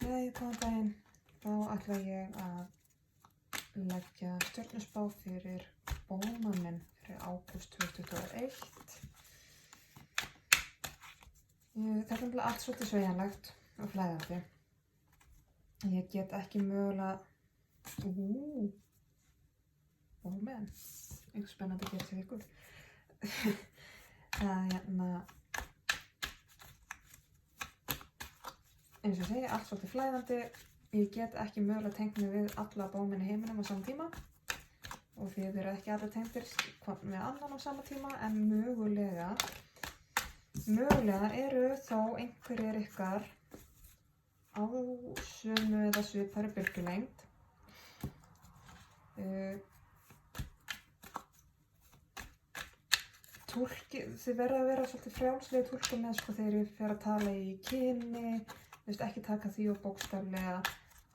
Góðan daginn. Þá ætla ég að leggja stjörnuspá fyrir bómanninn fyrir ágúst 2021. Þetta er allt svolítið sveigjanlegt og flæðandi. Ég get ekki mögulega... Bómenn. Eitthvað spennandi að gera til ykkur. Eins og segi, allt svolítið flæðandi. Ég get ekki mögulega tengt mig við alla bómenn í heiminum á sama tíma. Og þið eru ekki allir tengdir með annan á sama tíma, en mögulega eru þó einhverjir ykkar á sömu eða svipari bylgjulengd. Þið verða að vera svolítið frjálslega túlkun með þegar ég fer að tala í kyni, ekki taka því of bókstaflega,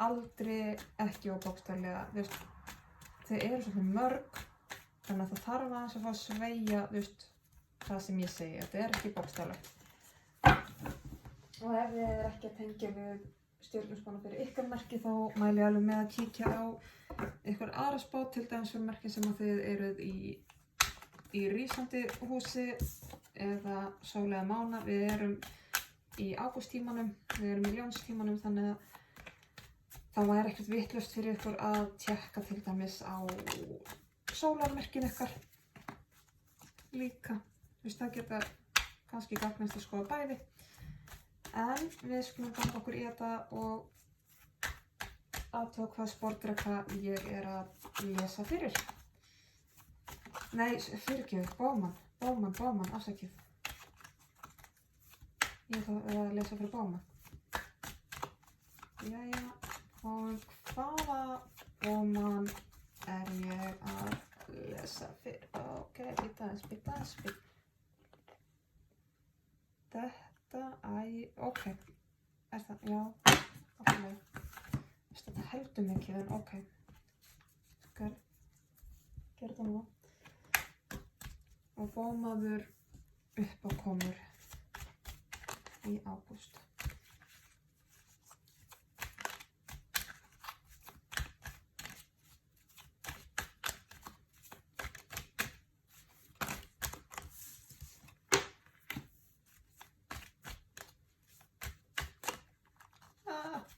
aldri ekki of bókstaflega, þau eru svolítið mörg, þannig að það þarf aðeins að fá að sveigja það sem ég segi, þetta er ekki bókstaflegt. Og ef þið eru ekki að tengja við stjörnuspána fyrir ykkar merki, þá mæli ég alveg með að kíkja á ykkur aðra spá, til dæmis fyrir merki sem að þið eruð í rísandi húsi eða sól eða mána. Við erum í ágústtímanum, við erum í ljónstímanum, þannig að það væri ekkert vitlaust fyrir ykkur að tékka til dæmis á sólarmerkin ykkar líka. Það geta kannski gagnast að skoða bæði. En við skulum ganga okkur í þetta og athuga hvað sportdreka ég er að lesa fyrir. Nei, fyrirgefið, bómann, afsakið. Ég ætla að lesa fyrir bómann. Jæja, og hvaða bómann er ég að lesa fyrir? Ok, bíddu aðeins. Ok, er það, já, okkur. Þetta heldur mikið, en ok. Gerðu það nú. Og bómaður uppákomur í ágúst.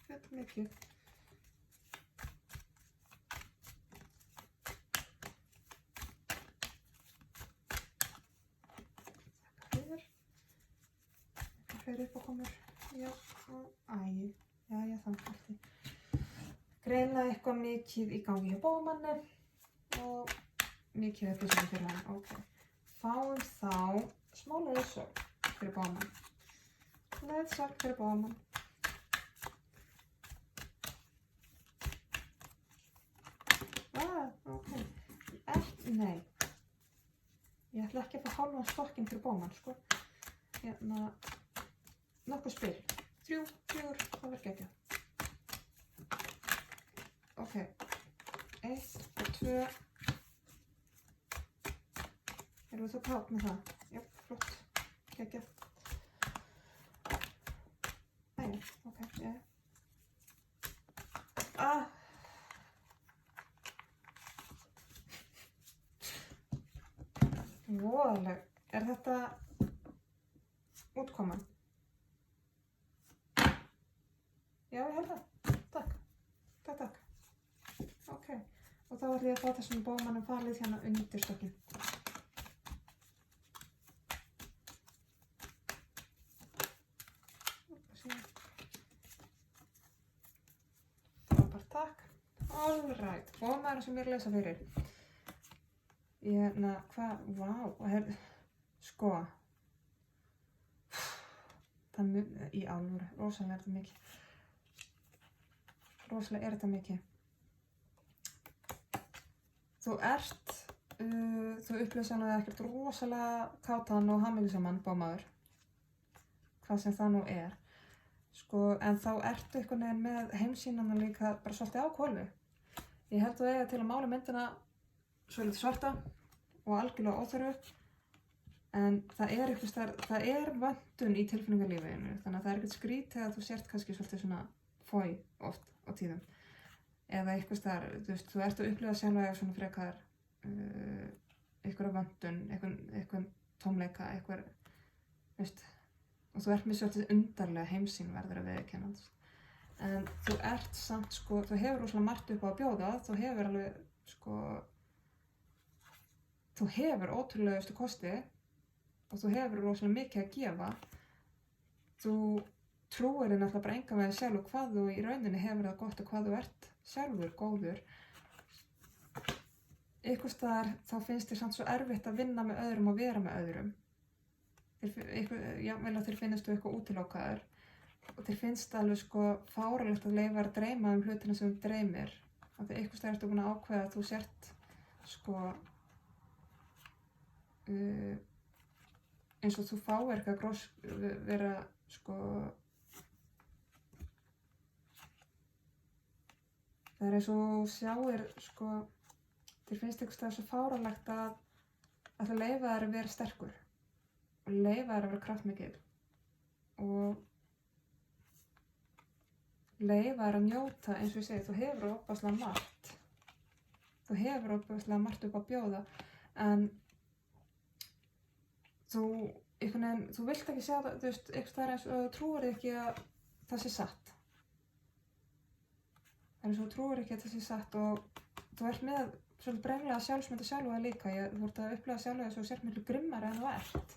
Þetta mikið. Fyrir uppákomur, já, jæja, þannig alltaf. Greinilega eitthvað mikið í gangi hjá bómanni og mikið eftir fyrir hann, ok. Fáum þá smá leiðsögn fyrir bómann. Leiðsögn fyrir bómann. Ok, nei. Ég ætla ekki að fá hálfan stokkinn fyrir bómann, sko. Nokkuð spil. 3, 4, það verður geggjað. Ok. 1 og 2. Erum við þá klárt með það? Já, flott. Geggjað. Æja, ok, já. Voðaleg. Er þetta útkoman? Já, ég held það. Takk. Ok. Og þá ætlum ég að fá þessum bómannum falið hérna undir stokkinn. Frábært, takk. Alright. Bómaður sem ég er að lesa fyrir. Sko. Í alvöru, rosalega er þetta mikið. Þú upplifir sannlega ekkert rosalega kátan og hamingjusaman bómaður. Hvað sem það nú er. Sko, en þá ertu einhvern veginn með heimsýnana líka bara svolítið á hvolfi. Ég held að eiga til að mála myndina svolítið svarta og algjörlega óþörfu. En það er vöntun í tilfinningalífinu, þannig að það er ekkert skrítið að þú sért kannski svolítið svona fói oft á tíðum. Eða eitthvað staðar, þú ert að upplifa sjálfa þig svona frekar einhverja vöntun, einhvern tómleika, og þú ert með svolítið undarlega heimsýn verður að viðurkenna. En þú ert samt, þú hefur rosalega margt upp á að bjóða, þú hefur alveg, þú hefur ótrúlegustu kosti og þú hefur rosalega mikið að gefa. Þú trúir þig náttúrulega bara engan veginn sjálf hvað þú í rauninni hefur það gott og hvað þú ert sjálfur góður. Einhvers staðar þá finnst þér samt svo erfitt að vinna með öðrum og vera með öðrum. Jafnvel að þér finnst þú eitthvað útilokaður og þér finnst alveg fáránlegt að leyfa að dreyma hlutina sem þú dreymir. Af því einhvers staðar ertu búin að ákveða að þú sért eins og þú fáir eitthvað vera það er eins og þú sjáir þér finnst einhvers staðar svo fáránlegt að það leyfa þér að vera sterkur og leyfa þér að vera kraftmikil og leyfa þér að njóta eins og ég segi, þú hefur ofboðslega margt. Þú hefur ofboðslega margt upp að bjóða en þú vilt ekki sjá það, einhvers staðar eins og þú trúir ekki að það sé satt. Það er eins og þú trúir ekki að það sé satt og þú ert með svolítið brenglega sjálfsmynda sjálfa þig líka. Þú ert að upplifa sjálfa þig svo sért miklu grimmari en þú ert.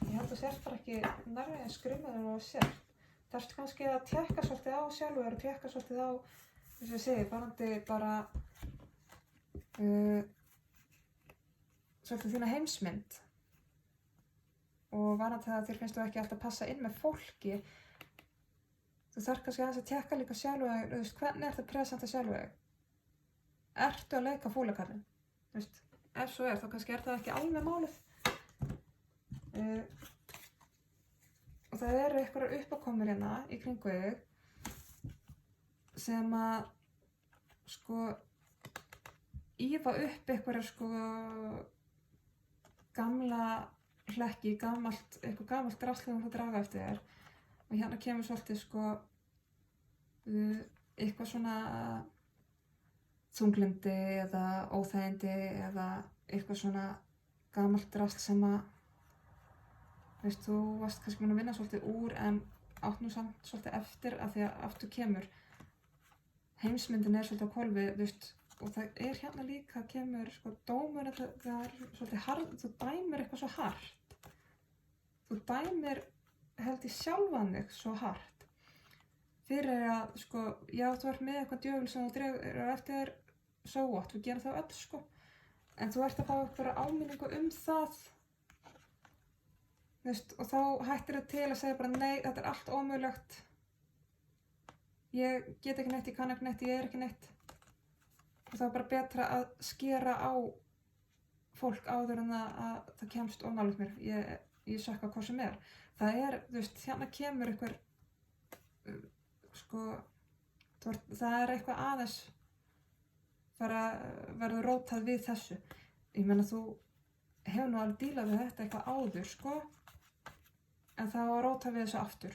Ég held að sért bara ekki nærri eins grimmari en þú sért. Það ert kannski að tékka svolítið á sjálfu þér og tékka svolítið á, eins og ég segi, varðandi bara svolítið þína heimsmynd. Og varðandi það að þér finnst þú ekki alltaf passa inn með fólki. Þú þarf kannski aðeins að tékka líka sjálfa þig, hvernig ertu að presenta sjálfa þig? Ertu að leika fúlakallinn? Ef svo þá kannski það ekki alveg málið. Og það eru einhverjar uppákomur hérna í kringu þig sem að ýfa upp einhverjar gamla hlekki, eitthvað gamalt drasl sem þú draga eftir þér. Og hérna kemur svolítið eitthvað svona þunglyndi eða óþægindi eða eitthvað svona gamalt drasl sem að þú varst kannski búin að vinna svolítið úr en átt nú samt svolítið eftir af því að aftur kemur heimsmyndin svolítið á hvolfi, og það hérna líka kemur dómur, það svolítið hard, þú dæmir eitthvað svo hart. Þú dæmir held ég sjálfan þig svo hart. Fyrir að já, þú ert með eitthvað djöful sem þú dregur eftir þér, so what, við gerum það öll en þú ert að fá eitthvað áminningu það. Og þá hættir það til að segja bara nei, þetta er allt ómögulegt. Ég get ekki neitt, ég kann ekki neitt, ég er ekki neitt. Og þá er bara betra að skera á fólk áður en að það kemst ónálægt mér. Ég sökka hvað sem er. Það er, hérna kemur einhver, það er eitthvað aðeins verður rótað við þessu. Ég meina þú hefur nú alveg dílað við þetta eitthvað áður, en það var rótað við þessu aftur.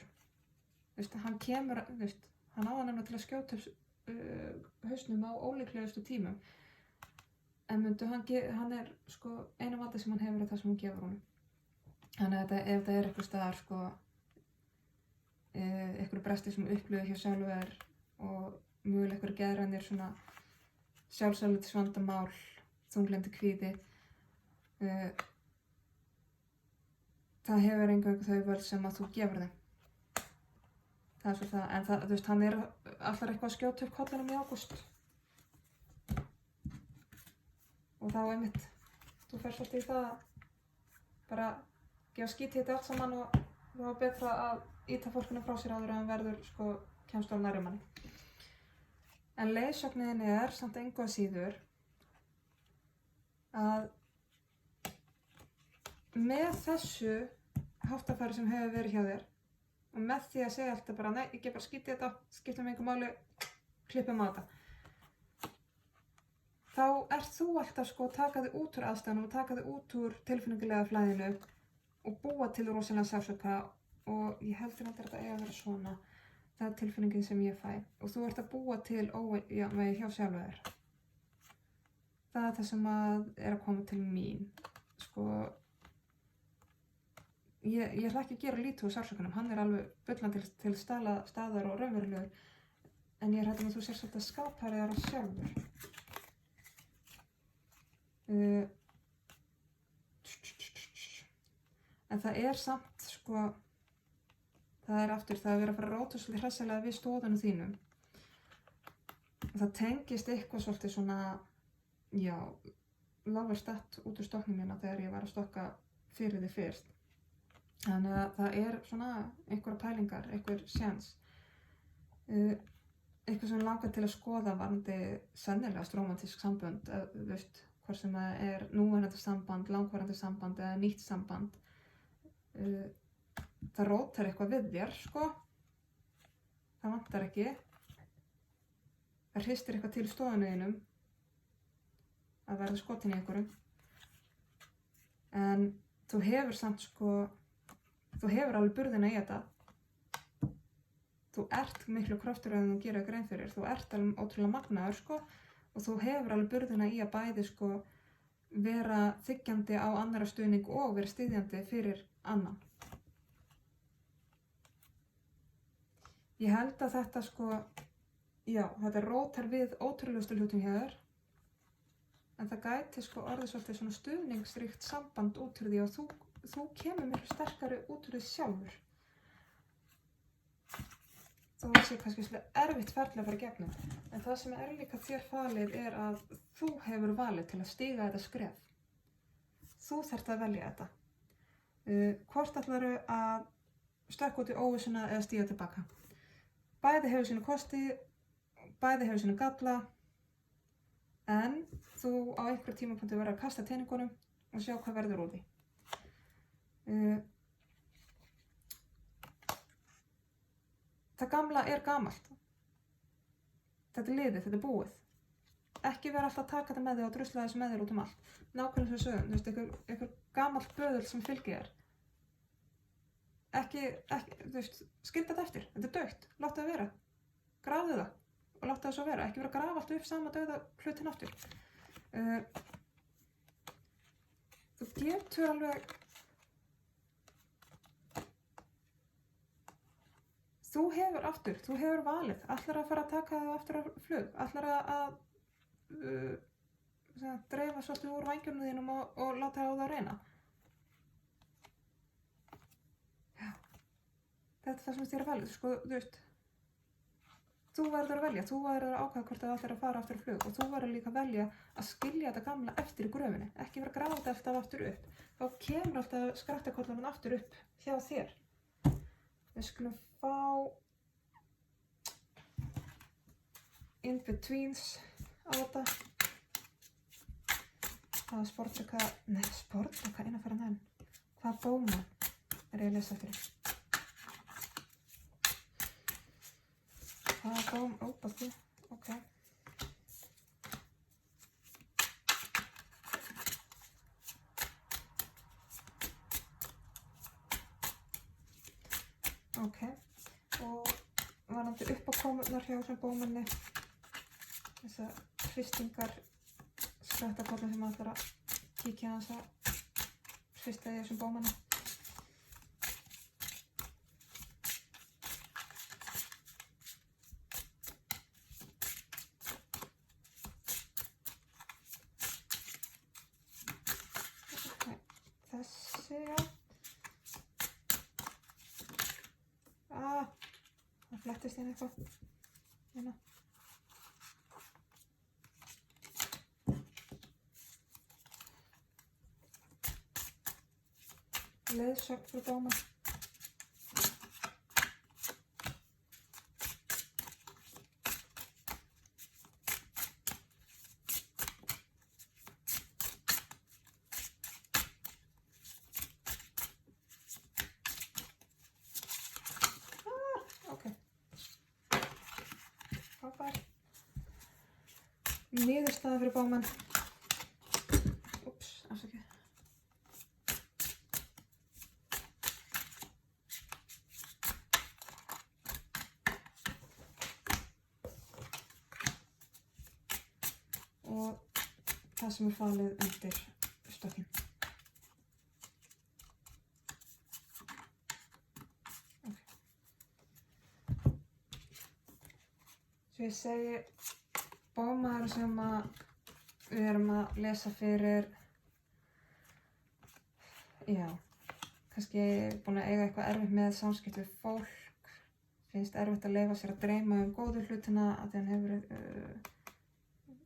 Hann kemur, hann á það nefnilega til að skjóta hausnum á ólíklegustu tímum. En hann er einu valdi sem hann hefur er það sem hún gefur honum. Þannig að ef það er eitthvað staðar, einhverju bresti sem upplifir hjá sjálfu þér og mögulega einhverju geðrænir svona sjálfsálítisvandamál, þunglyndi, kvíði, það hefur eingöngu þau völd sem að þú gefur þeim. Það er svo það, en hann er alltaf eitthvað að skjóta upp kollinum í ágúst. Og þá einmitt, þú fer svolítið í það að bara gefa skít í þetta allt saman og það var betra að ýta fólkinu frá sér áður en verður kemst á nærri manni. En leiðsögnin er samt engu að síður að með þessu háttafæri sem hefur verið hjá þér og með því að segja alltaf bara nei, ég gef bara skít í þetta, skiptum engu máli, klippum á þetta. Þá ert þú alltaf að taka þig út úr aðstæðunum og taka þig út úr tilfinningilega flæðinu og búa til rosalega sársauka og ég heldur að þetta eiga að vera svona. Það er tilfinningin sem ég fæ. Og þú ert að búa til ójafnvægi hjá sjálfu þér. Það er það sem er að koma til mín. Sko, ég ætla ekki að gera lítið úr sársaukanum. Hann er alveg bullandi til staðar og raunverulegur. En ég er hættum að þú sér svolítið skáphærðar sjálfur. En það er samt, sko, það er að vera að fara að róta svolítið hressilega við stóðunum þínum. Það tengist eitthvað svolítið svona, já, lágverðstætt út úr stokknum hérna þegar ég var að stokka fyrir þig fyrst. Þannig að það er svona einhverja pælingar, einhver séns. Eitthvað sem langar til að skoða varðandi sennilegast rómantísk sambönd, veist, hvort sem það er núverandi samband, langvarandi samband eða nýtt samband. Það rótar eitthvað við þér, sko. Það vantar ekki. Það hristir eitthvað til stoðunniðinum að verða skotin í einhverjum. En þú hefur samt, sko, þú hefur alveg burðina í þetta. Þú ert miklu kraftur en þú gerir grein fyrir. Þú ert alveg ótrúlega magnaður, sko, og þú hefur alveg burðina í að bæði, sko, vera þiggjandi á annarra stuðning og vera styðjandi fyrir annan. Ég held að þetta, sko, já, þetta rótar við ótrúlegustu hlutum hjá þér, en það gæti, sko, orðið svolítið svona stuðningsríkt samband út úr því og þú kemur miklu sterkari út úr því sjálfur. Þó það sé kannski svolítið erfitt ferli að fara í gegnum, en það sem er líka þér falið er að þú hefur valið til að stíga þetta skref. Þú þarft að velja þetta. Hvort ætlarðu að stökkva út í óvissuna eða stíga tilbaka? Bæði hefur sínu kosti, bæði hefur sínu galla, en þú á einhver tímapunkti verður að kasta teningunum og sjá hvað verður úr því. Það gamla er gamalt. Þetta er liðið, þetta er búið. Ekki vera alltaf að taka þetta með þig og drusla þessu með þér út allt. Nákvæmlega sem við sögum, þú veist, einhver gamalt böðull sem fylgir þér. Ekki, þú veist, skilja þetta eftir. Þetta er dautt, láttu það vera. Grafðu það og láttu það svo vera. Ekki vera að grafa allt upp sama dauða hlutin aftur. Þú getur alveg... Þú hefur valið. Ætlar að fara að taka það aftur á flug. Ætlar að dreifa svolítið úr vængjunum þínum og láta á það að reyna. Já. Þetta er það sem þér er valið. Sko, þú veist, þú verður að velja. Þú verður að ákveða hvort það ætlar að fara aftur á flug. Og þú verður líka að velja að skilja þetta gamla eftir í gröfinni. Ekki vera að grafa þetta alltaf aftur upp. Þá kemur alltaf skrattakotlanum aftur upp hjá þér. Við skulum fá in-betweens á þetta. Það er sportraka innanfæra nenn. Hvað Bowman er ég að lesa eftir? Hvað Bowman, óbætti, ok. Ok, og varandi uppákomurnar hjá þessum Bowmanni, þessar hristingar skrattakollin sem ætlar að kíkja aðeins að hrista í þessum Bowmanni. Ok, þessi, já. Það flettist hérna eitthvað. Hérna. Leiðsögn fyrir Bowman. Ok. Frábær. Niðurstaða fyrir Bowman. Úps, afsakið. það sem falið undir stokkinn. Svo ég segi, bómaður sem við erum að lesa fyrir, já, kannski búin að eiga eitthvað erfitt með samskipti við fólk, finnst erfitt að leyfa sér að dreyma góðu hlutina að því hann hefur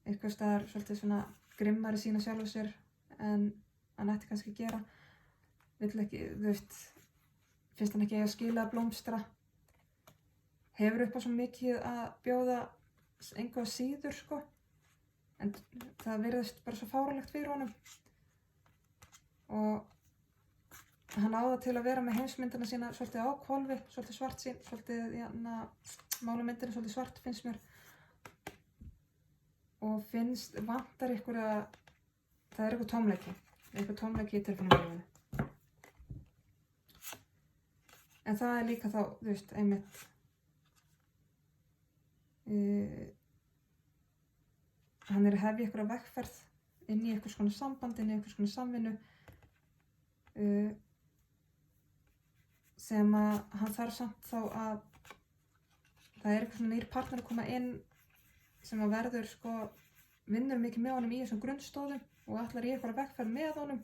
eitthvað staðar svolítið svona grimmari sína sjálfu sér en hann ætti kannski að gera. Vill ekki, finnst hann ekki eiga skilið að blómstra. Hefur upp á svo mikið að bjóða engu að síður sko. En það virðist bara svo fáránlegt fyrir honum. Og hann á það til að vera með heimsmyndina sína svolítið á hvolfi, svolítið svartsýn, svolítið, málumyndina svolítið svart finnst mér. Og vantar það er eitthvað tómleiki í tilfinningum. En það er líka þá, einmitt, hann er að hefja einhverja vegferð inn í einhvers konar samband, inn í einhvers konar samvinnu sem að hann þarf samt þá að það er eitthvað svona nýr partner að koma inn sem að verður vinnur mikið með honum í þessum grunnstóðum og ætlar í einhverja vegferð með honum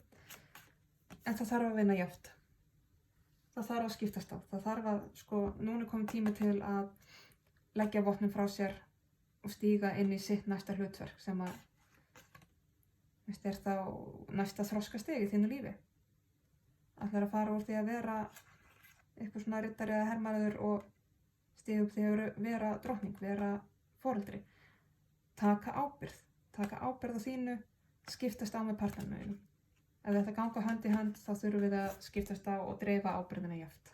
en það þarf að vinna jafnt. Það þarf að skiptast á. Það þarf að, núna er kominn tími til að leggja vopnin frá sér og stíga inn í sitt næsta hlutverk sem að er þá næsta þroskastig í þínu lífi. Ætlar að fara úr því að vera eitthvað svona riddari eða hermaður og stíga upp því að vera drottning, vera foreldri. Taka ábyrgð á þínu, skiptast á með partnerinu. Ef þetta ganga hönd í hönd þá þurfum við að skiptast á og dreifa ábyrgðina jafnt.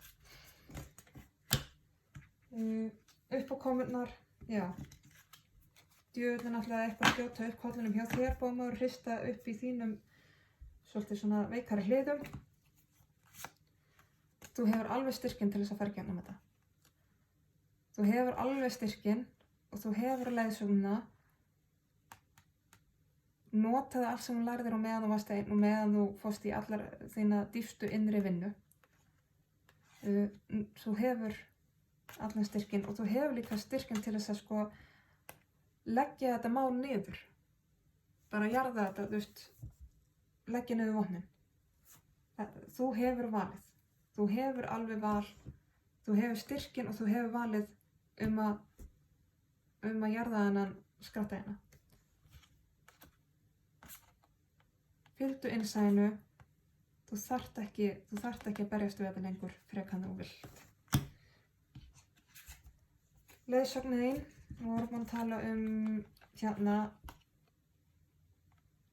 Uppákomurnar, já. Djöfullinn ætlaði eitthvað að skjóta upp kollinum hjá þér, bómaður, hrista upp í þínum svolítið svona veikari hliðum. Þú hefur alveg styrkinn til þess að fara í gegnum þetta. Þú hefur alveg styrkinn og þú hefur leiðsögnina. Notaðu allt sem þú lærðir á meðan þú varst einn og meðan þú fórst í allar þína dýpstu innri vinnu. Þú hefur allan styrkinn og þú hefur líka styrkinn til þess að leggja þetta mál niður. Bara jarða þetta, leggja niður vopnin. Þú hefur valið. Þú hefur alveg val. Þú hefur styrkinn og þú hefur valið að jarða þennan skratta hérna. Fylgdu innsæinu. Þú þarft ekki að berjast við þetta lengur frekar en þú vilt. Leiðsögnin þín, við vorum búin að tala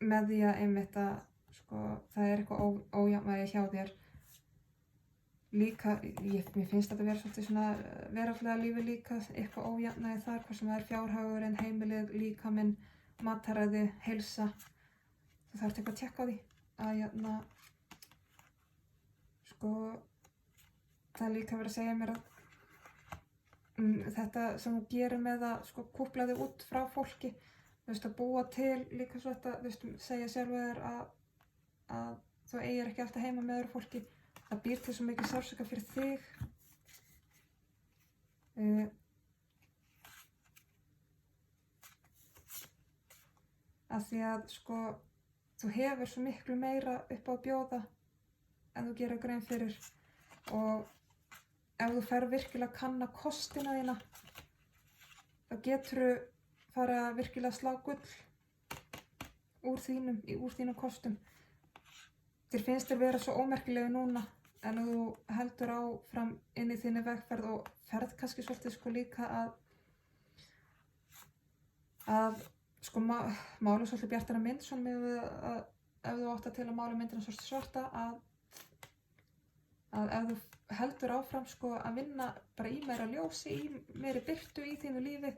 með því að einmitt að það er eitthvað ójafnvægi hjá þér. Líka, mér finnst þetta vera svolítið svona veraldlega lífi líka, eitthvað ójafnvægi þar, hvað sem er fjárhagurinn, heimilið, líkaminn, mataræði, heilsa. Þú þarft eitthvað að tékka á því að það er líka verið að segja mér að þetta sem þú gerir með að kúpla þig út frá fólki, að búa til líka svo þetta, segja sjálfu þér að þú eigir ekki alltaf heima með öðru fólki, það býr til svo mikið sársauka fyrir þig. Af því að þú hefur svo miklu meira upp á að bjóða en þú gerir grein fyrir og ef þú fer virkilega að kanna kostina þína, þá geturðu farið að virkilega slá gull úr þínum kostum. Þér finnst þér vera svo ómerkilegu núna, en ef þú heldur áfram inn í þinni vegferð og ferð kannski svolítið líka að mála svolítið bjartara mynd, svona með að ef þú átt að til að mála myndina svolítið svarta, að ef þú heldur áfram að vinna bara í meira ljósi, í meiri birtu í þínu lífi,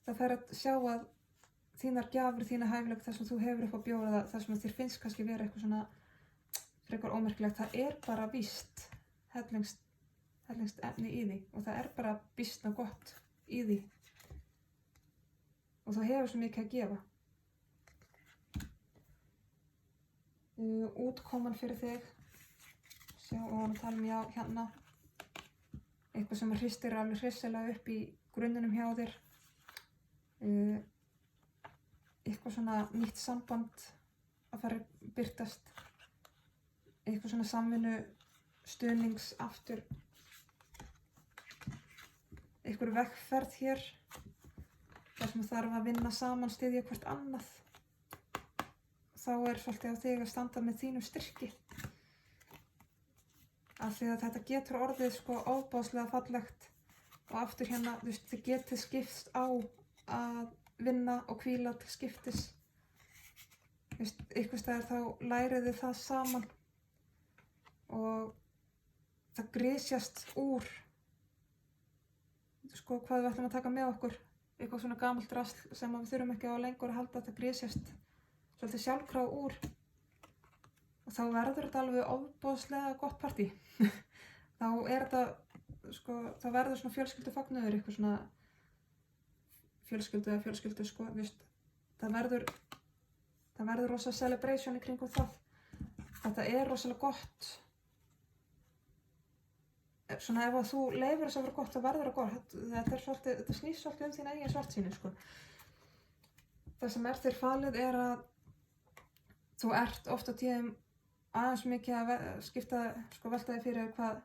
það fer að sjá að þínar gjafir, þína hæfileika, það sem þú hefur upp á bjóða, það sem þér finnst kannski vera eitthvað svona frekar ómerkilegt, það er bara víst hellingst efni í því og það er bara býsna gott í því og það hefur svo mikið að gefa. útkoman fyrir þig. Sjá, og hann tala já, hérna. Eitthvað sem hristir alveg hressilega upp í grunnunum hjá þér. Eitthvað svona nýtt samband að fara að birtast. Eitthvað svona samvinnu, stuðningsaftur. Eitthvað vegferð hér. þar sem þarf að vinna saman, styðja hvert annað. Þá svolítið á þig að standa með þínum styrki. Af því að þetta getur orðið ofboðslega fallegt og aftur hérna, þið getið skipst á að vinna og hvíla til skiptis. Einhvers staðar þá lærið þið það saman og það grisjast úr hvað við ætlum að taka með okkur. Eitthvað svona gamalt drasl sem við þurfum ekki á lengur að halda, það grisjast svolítið sjálfkrafa úr. Og þá verður þetta alveg ofboðslega gott partí. Þá þá verður svona fjölskyldufagnaður, eitthvað svona fjölskyldu, það verður rosa celebration í kringum það. Þetta rosalega gott. Svona ef að þú leyfir þess að vera gott, þá verður það gott. Þetta snýst svolítið þína eigin svartsýni, Það sem þér falið að þú oft á tíðum aðeins mikið að velta þig fyrir hvað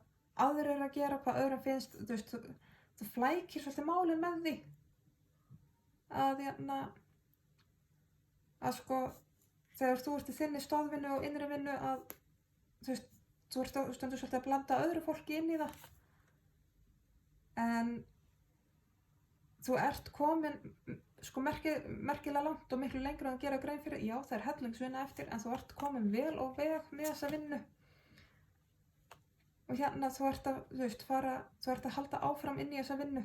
aðrir að gera, hvað öðrum finnst. Þú flækir svolítið málið með því. Þegar þú ert í þinni stoðvinnu og innri vinnu þú stendur svolítið að blanda öðru fólki inn í það. En þú komin merkilega langt og miklu lengra að gera grein fyrir. Já, það hellingsvinna eftir, en þú komin vel og veg með þessa vinnu. Og hérna þú að halda áfram inn í þessa vinnu.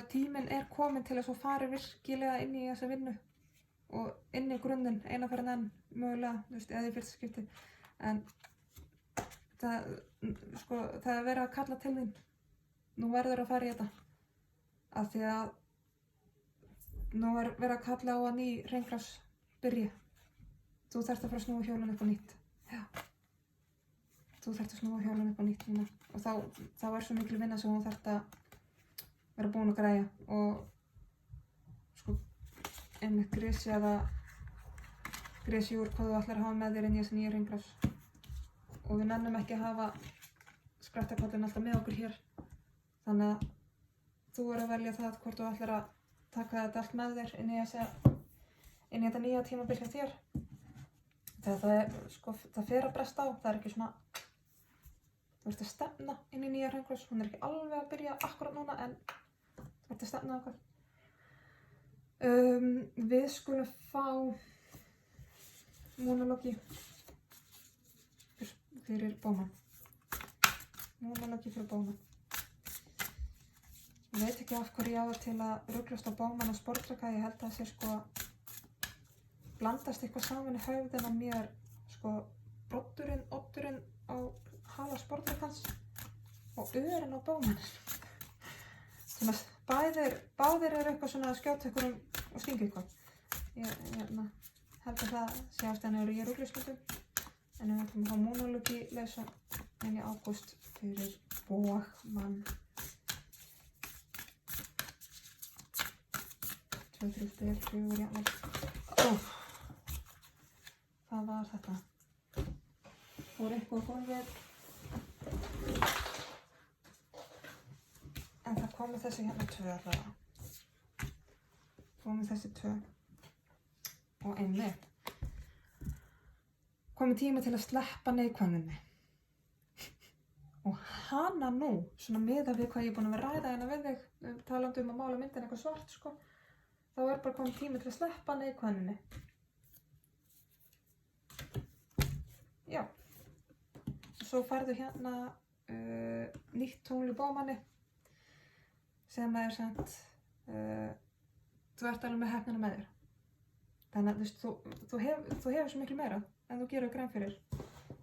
Tíminn komin til að þú farir virkilega inn í þessa vinnu og inn í grunninn, eina fyrir enn mögulega, eða í fyrsta skipti. En það verið að kalla til þín. Nú verður að fara í þetta. Af því að nú verið að kalla á að ný hringrás byrji. Þú þarft að fara að snúa hjólinu upp á nýtt. Já. Þú þarft að snúa hjólinu upp á nýtt núna. Og þá svo mikil vinna sem þú þarft að vera búin að græja. Og einmitt grisja úr hvað þú ætlar að hafa með þér inn í þessi nýja hringrás. Og við nennum ekki að hafa skrattakollin alltaf með okkur hér. Þannig að þú að velja það hvort þú ætlar að taka þetta allt með þér inn í þetta nýja tímabil hjá þér. Þegar það fer að bresta á, það ekki svona, þú ert að stefna inn í nýja hringrás. Hún ekki alveg að byrja akkurat núna, en þú ert að stefna okkar. Við skulum fá monologi fyrir Bowman. Monologi fyrir Bowman. Ég veit ekki af hverju ég á það til að ruglast á Bowman og sportraka. Ég held að það sé blandast eitthvað saman í höfðin á mér, oddurinn á hala sportrakans og örin á Bowman. Svona báðir eitthvað svona að skjóta ykkur og stinga eitthvað. Ég held að það sé ástæðan ég ruglist stundum. En við ætlum að fá monologi lesa inn í ágúst fyrir Bowman. 2, 3 spil, 4, jafnvel. Það var þetta. Fór eitthvað á gólfið. En það komu þessi hérna 2 allavega. Komu þessi 2. Og einmitt. Komið tími til að sleppa neikvæðninni. Og hana nú, svona miðað við hvað ég búin að vera að ræða hérna við þig, talandi að mála myndin eitthvað svart, þá bara komið tími til að sleppa neikvæðninni. Já. Svo færðu hérna nýtt tungl í Bowmani sem samt, þú ert alveg með heppnina með þér. Þannig að þú hefur svo miklu meira en þú gerir grein fyrir.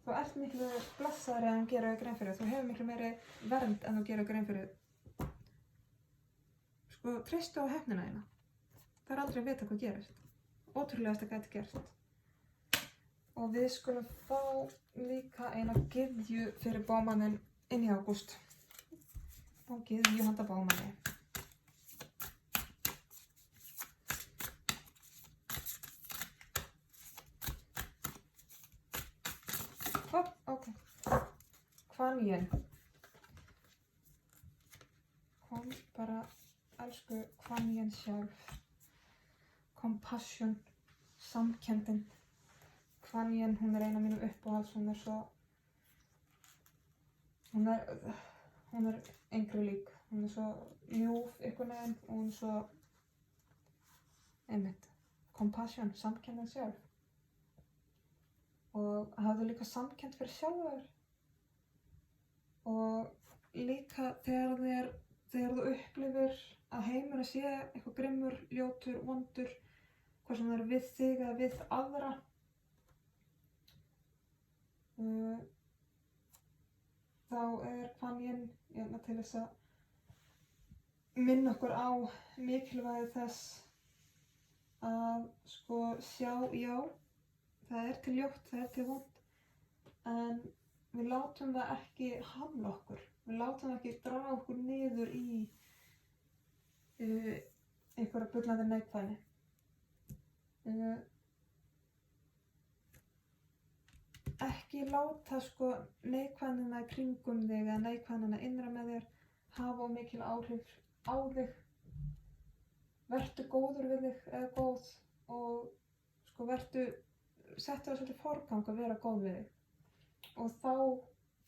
Þú ert miklu blessaðri en þú gerir grein fyrir. Þú hefur miklu meiri vernd en þú gerir grein fyrir. Treystu á heppnina þína. Það aldrei að vita hvað gerist. Ótrúlegast að gæti gerst. Og við skulum fá líka eina gyðju fyrir bómanninn inn í ágúst. Og gyðju handa bómanni. Hopp, ok. Kuan Yin. Kom bara, elsku Kuan Yin sjálf. Compassion, samkenndin. Kuan Yin, hún er eina mínum uppáhalds, hún er svo... Hún er engri lík. Hún er svo ljúf einhvern veginn og hún er svo... Einmitt. Compassion, samkenndin sjálf. Og hafðu líka samkennd fyrir sjálfur. Og líka þegar þú upplifir að heimurinn sé eitthvað grimmur, ljótur, vondur, hvað sem það er við þig eða við aðra. Þá er Kuan Yin hérna til þess að minna okkur á mikilvægi þess að sko sjá, já, það er til ljótt, það er til vont, en við látum það ekki hamla okkur. Við látum það ekki draga okkur niður í einhverja bullandi neikvæðni. Ekki láta sko neikvæðnina í kringum þig eða neikvæðnina innra með þér hafa of mikil áhrif á þig. Vertu góður við þig eða góð og sko settu það svolítið forgang að vera góð við þig. Og þá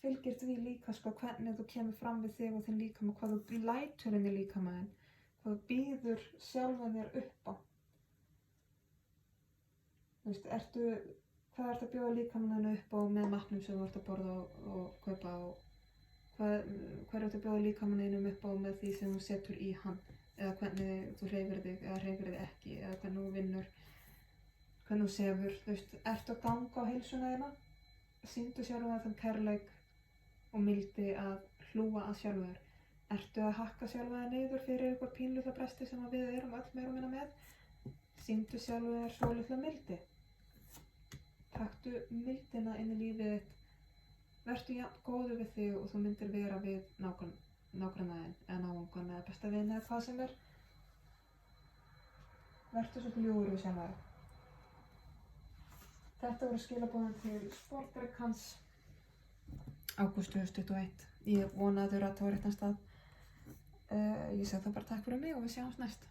fylgir því líka sko hvernig þú kemur fram við þig og þinn líkama, hvað þú lætur inn í líkamaðinn, hvað þú býður sjálfan þér upp á. Þú veist, hvað ertu að bjóða líkamann upp á með matnum sem þú ert að borða og kaupa og hvað ertu að bjóða líkamann upp á með því sem þú setur í hann eða hvernig þú hreyfir þig eða hreyfir þig ekki eða hvernig þú vinnur, hvernig þú sefur, þú veist, ertu að ganga á heilsuna þína? Sýndu sjálfum þér þann kærleik og mildi að hlúa að sjálfum þér. Ertu að hakka sjálfum þér niður fyrir eitthvað pínlitla bresti sem við erum öll meira og minna með? Sýndu sjálfum þér svolitla mildi. Taktu mildina inn í lífið þitt. Vertu jafn góður við þig og þú myndir vera við nágrannaðinn eða náungan eða besta vin eða hvað sem er. Vertu svolítið ljúfur við sjálfum þér. Þetta voru skilaboðin til sportdrykkans ágúst 2021. Ég vona að þau rata á réttan stað. Ég segi það bara takk fyrir mig og við sjáumst næst.